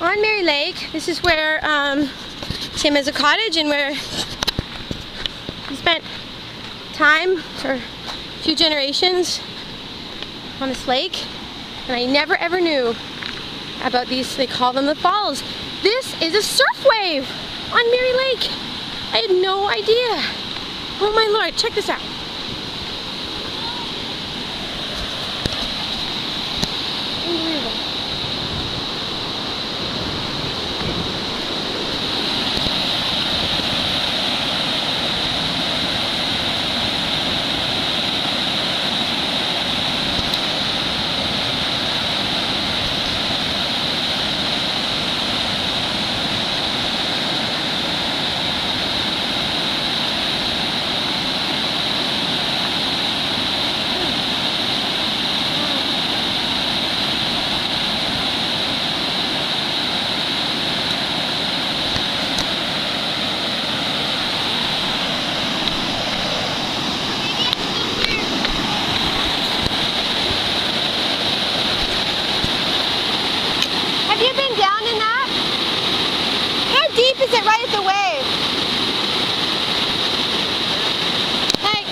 on Mary Lake. This is where Tim has a cottage and where he spent time for a few generations on this lake. And I never ever knew about these, they call them the falls. This is a surf wave on Mary Lake. I had no idea. Oh my Lord, check this out. Unbelievable. Have you been down in that? How deep is it right at the way?